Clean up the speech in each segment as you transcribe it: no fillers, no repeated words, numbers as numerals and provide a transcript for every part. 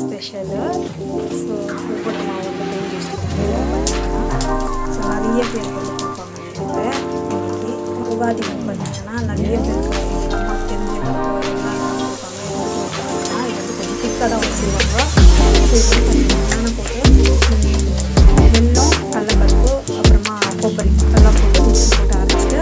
Special. So ஒவ்வொரு மாவட்டம் so நிறைய பேர் வந்து பார்ப்பாங்க இன்னைக்கு உகாதி பார்த்தீங்கன்னா நிறைய பேருக்கு அம்மா தெரிஞ்சவங்க எல்லாம் பார்ப்பாங்க. இது வந்து கொஞ்சம் திக்காக தான் வச்சுருவாங்க. ஸோ இது பார்த்தீங்கன்னா போட்டு வெல்லம் கடலைப்பருப்பு அப்புறமா கொப்பரி எல்லாம் போட்டு மிக்ஸி போட்டு அரைச்சிட்டு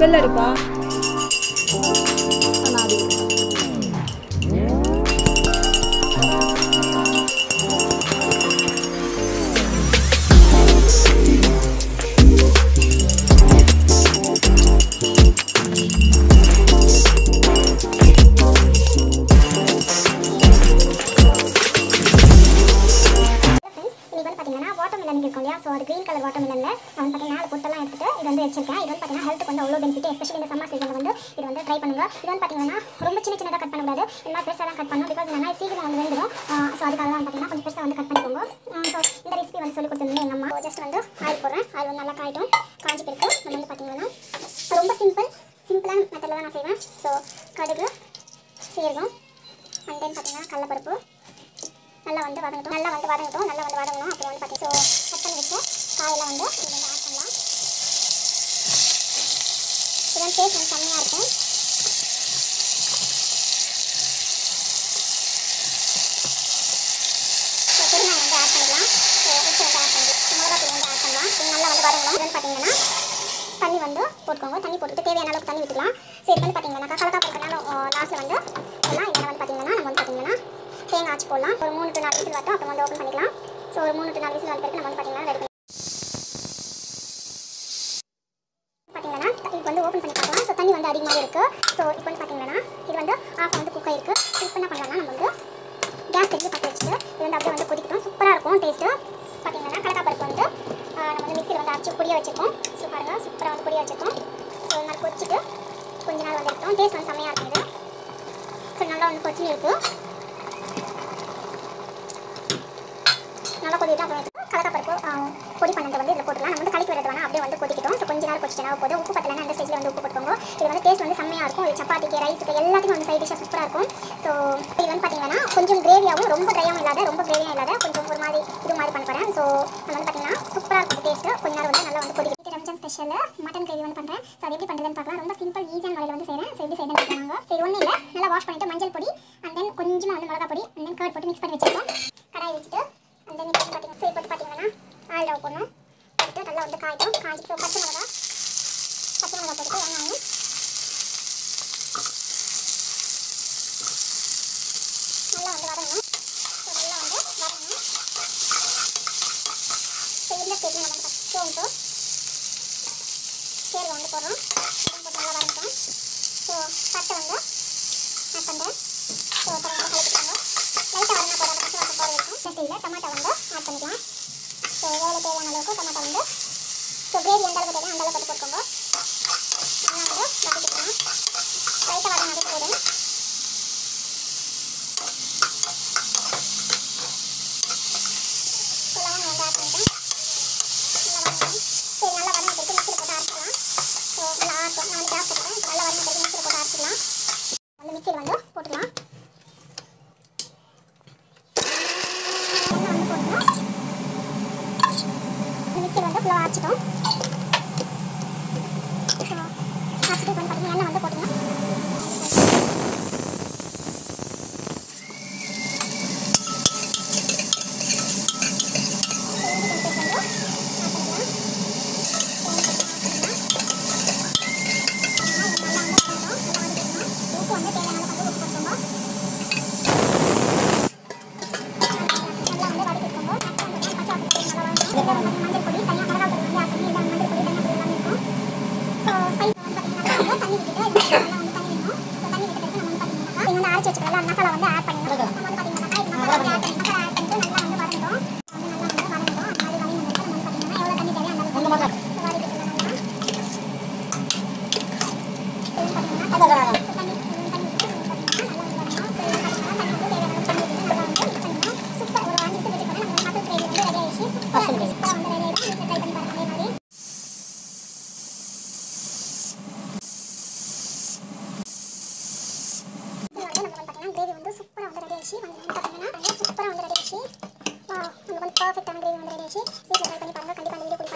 பெல் அடிப்பா நான் ஸோ அது க்ரீன் கலர் வாட்டர்மெலனில் நான் பார்த்தீங்கன்னா பொட்டெல்லாம் எடுத்துட்டு இது வந்து வச்சிருக்கேன். இது வந்து பார்த்தீங்கன்னா ஹெல்த்துக்கு வந்து அவ்வளோ பெனிஃபிட், எஸ்பெஷலி இந்த சம்மர் சீசனில் வந்து இது வந்து ட்ரை பண்ணுங்க. இது வந்து பார்த்தீங்கன்னா ரொம்ப சின்னதாக கட் பண்ணக்கூடாது, எல்லா பெருசாக தான் கட் பண்ணணும். பிகாஸ் என்னன்னா சீக்கிரம் வந்து வெந்துடும். ஸோ அதுக்காக தான் பார்த்தீங்கன்னா கொஞ்சம் பெருசாக வந்து கட் பண்ணிக்கோங்க. ஸோ இந்த ரெசிபி வந்து சொல்லி கொடுத்துருந்தேன் எங்கள் அம்மா. ஜஸ்ட் வந்து ஆயில் போடுறேன். ஆயில் வந்து நல்லா காயிட்டும். காஞ்சி பிறகு நம்ம வந்து பார்த்தீங்கன்னா ரொம்ப சிம்பிளான மெத்தடில் தான் நான் செய்வேன். ஸோ கடுகு, சீரகம், அண்ட் தென் பார்த்தீங்கன்னா கடலைப்பருப்பு நல்லா வந்து வதங்கட்டும். நல்லா வந்து வதங்கணும். அப்புறம் வந்து பார்த்தீங்கன்னா ஸோ கட் பண்ணி வச்சு காயெல்லாம் வந்து இது வந்து ஆட் பண்ணலாம். இது வந்து டேஸ்ட் வந்து செம்மையாக இருக்கும். ஸோ பெருங்காயம் வந்து ஆட் பண்ணிக்கலாம். ஸோ உப்பு வந்து ஆட் பண்ணிக்கலாம். மிளகாத்தூள் வந்து ஆட் பண்ணலாம். இது நல்லா வந்து வதங்கணும். இது வந்து பார்த்தீங்கன்னா தண்ணி வந்து போட்டுக்கோங்க. தண்ணி போட்டுட்டு தேவையான அளவுக்கு தண்ணி விட்டுக்கலாம். ஸோ இது வந்து பார்த்தீங்கன்னா கலக்கா போட்டுனாலும் லாஸ்ட்டில் வந்து எல்லாம் இதில் வந்து பார்த்தீங்கன்னா நம்ம வந்து பார்த்தீங்கன்னா தேங்காய் ஆச்சு போடலாம். ஒரு 3 to 4 விசில் வரட்டும். அப்புறம் வந்து ஓப்பன் பண்ணிக்கலாம். ஸோ ஒரு 3 to 4 விசில் வந்த பிறகு நம்ம வந்து பார்த்தீங்கன்னா ரெடி பார்த்தீங்கன்னா இப்போ வந்து ஓப்பன் பண்ணி பார்க்கலாம். ஸோ தண்ணி வந்து அதிகமாக இருக்குது. ஸோ இப்போ வந்து பார்த்தீங்கன்னா இது வந்து ஆஃப் வந்து குக் ஆகிருக்கு. இப்போ என்ன பண்ணலாம்னா நம்ம வந்து கேஸ் தெரிஞ்சு பற்ற வச்சுட்டு இது வந்து அப்படியே வந்து கொதிக்கிட்டோம். சூப்பராக இருக்கும் டேஸ்ட்டு. பார்த்தீங்கன்னா கடலைப்பருப்பு வந்து நம்ம வந்து மிக்சியில் வந்து அரைச்சி பொடியாக வச்சுருக்கோம். ஸோ பாருங்கள் சூப்பராக வந்து பொடியாக வச்சுருக்கோம். ஸோ இந்த மாதிரி கொதிச்சுட்டு கொஞ்ச நாள் வந்து எடுத்தோம். டேஸ்ட் வந்து செம்மையாக இருக்குது. ஸோ நல்லா வந்து கொதிச்சு இருக்குது. நல்லா கொதிக்கிட்டு அப்புறம் கடலைப்பருப்பு பொடி பண்ணது வந்து இதில் போட்டுக்கலாம். நம்ம வந்து கலக்கி வரது வேணால் அப்படியே வந்து கொதிக்கிட்டோம். ஸோ கொஞ்ச நேரம் கொதிச்சுனா போதும். உப்பு பத்தலைன்னா அந்த ஸ்டேஜில் வந்து உப்பு போட்டுக்கோங்க. இது வந்து டேஸ்ட் வந்து செம்மையாக இருக்கும். இது சப்பாத்திக்கு, ரைஸுக்கு எல்லாத்துக்கும் வந்து சைட் டிஷ்ஷாக சூப்பராக இருக்கும். ஸோ இது வந்து பார்த்தீங்கன்னா கொஞ்சம் கிரேவியாகவும் ரொம்ப ட்ரையாகவும் இல்லாத கொஞ்சம் ஒரு மாதிரி இது மாதிரி பண்ண போகிறேன். ஸோ நம்ம வந்து பார்த்தீங்கன்னா சூப்பராக இருக்கும் டேஸ்ட்டு. கொஞ்ச நேரம் வந்து நல்லா வந்து கொதிக்கிட்டு ரம்ஜான் ஸ்பெஷலில் மட்டன் கிரேவி வந்து பண்ணுறேன். ஸோ அது எப்படி பண்ணுறதுன்னு பார்க்கலாம். ரொம்ப சிம்பிள் ஈஸியான முறையில் வந்து செய்கிறேன். ஸோ எப்படி செய்யணும்னு பார்க்கலாங்க. சரி ஒன்றும் இல்லை, நல்லா வாஷ் பண்ணிவிட்டு மஞ்சள் பொடி அண்ட் தென் கொஞ்சமாக வந்து மிளகா பொடி அண்ட் தென் கர்ட் போட்டு மிக்ஸ் பண்ணி வச்சுருக்கோம். கடாய் வச்சுட்டு அந்த இப்போ பார்த்தீங்கன்னா சரி போட்டு பார்த்தீங்கன்னா ஆயில் ரவ போடணும். போட்டு நல்லா வந்து காய்க்கும். காய்ச்சி பச்சை மிளகா போட்டு வெங்காயம் நல்லா வந்து வதங்கணும். ஸோ நல்லா வந்து வதங்கணும். ஸோ இந்த ஸ்டேஜில் நம்ம வந்து சோம்பு சீரகம் வந்து போடுறோம். போட்டு நல்லா வதங்கிட்டோம். ஸோ பட்டை வந்து ஆட் பண்ணுறேன். ஸோ அப்புறம் வந்து கலக்கிட்டாங்க. லைட்டாக வதங்க போகிற பச்சை வாசம் போகிற இருக்கும். இந்த ஸ்டேஜில் டமாட்டோ வந்து ஆட் பண்ணிக்கலாம். ஸோ எவ்வளோ தேவையான அளவுக்கு டமாட்டோ வந்து ஸோ கிரேவி எந்த அளவுக்கு தேவையோ அந்த அளவுக்கு போட்டுக்கோங்க. நல்லா வந்து வதக்கிக்கலாம். லைட்டாக வதங்கினாலே போதும். ஸோ லவங்கம் வந்து ஆட் பண்ணிட்டேன். நல்லா வதங்கணும். சரி நல்லா வதங்க பிறகு மிக்சியில் போட்டு அரைச்சிக்கலாம். ஸோ நல்லா ஆட்டும். நான் வந்து கேஸ் போட்டுட்டேன். இப்போ நல்லா வதங்க பிறகு மிக்சியில் போட்டு அரைச்சிக்கலாம். வந்து மிக்சியில் வந்து போட்டுக்கலாம். மிக்சியில் வந்து ஃபுல்லாக அரைச்சிட்டோம். ஸோ அரைச்சிட்டு வந்து பார்த்தீங்கன்னா எண்ணெய் வந்து போட்டுக்கலாம். உப்பு வந்து தேவையான அளவு உப்பு போட்டுக்கோங்க. நல்லா வந்து வதக்கிக்கோங்க. பச்சை மஞ்சள் பொடி தனியாக மிளகா பொடி வந்து ஆட் பண்ணி எல்லாம் மஞ்சள் பொடி தனியாக பொடி எல்லாமே இருக்கும். ஸோ ஸ்பைஸ் வந்து பார்த்தீங்கன்னா தண்ணி விட்டுட்டு நல்லா வந்து தண்ணி வேணும். ஸோ தண்ணி விட்ட பிறகு நம்ம வந்து பார்த்தீங்கன்னா இங்கே வந்து அரைச்சி வச்சுக்கிறோம்ல மசாலா வந்து ஆட் பண்ணிடணும். நம்ம வந்து பார்த்தீங்கன்னா இது மசாலா வந்து ஆட் பண்ணிட்டு நல்லா வந்து வதங்கிட்டோம். அந்த மாதிரி வதங்கினதுக்கு நம்ம வந்து பார்த்தீங்கன்னா எவ்வளோ தண்ணி தேவையோ அந்த அளவுக்கு வதக்கிக்கலாம். கிரேவி வந்து சூப்பராக வந்து ரெடி ஆயிடுச்சு. வந்து பார்த்தீங்கன்னா சூப்பராக வந்து ரெடி ஆயிடுச்சு. உங்களுக்கு வந்து பர்ஃபெக்டான கிரேவி வந்து ரெடி ஆயிடுச்சு. வீட்டில் ட்ரை பண்ணி பாருங்கள். கண்டிப்பாக இந்த வீடியோ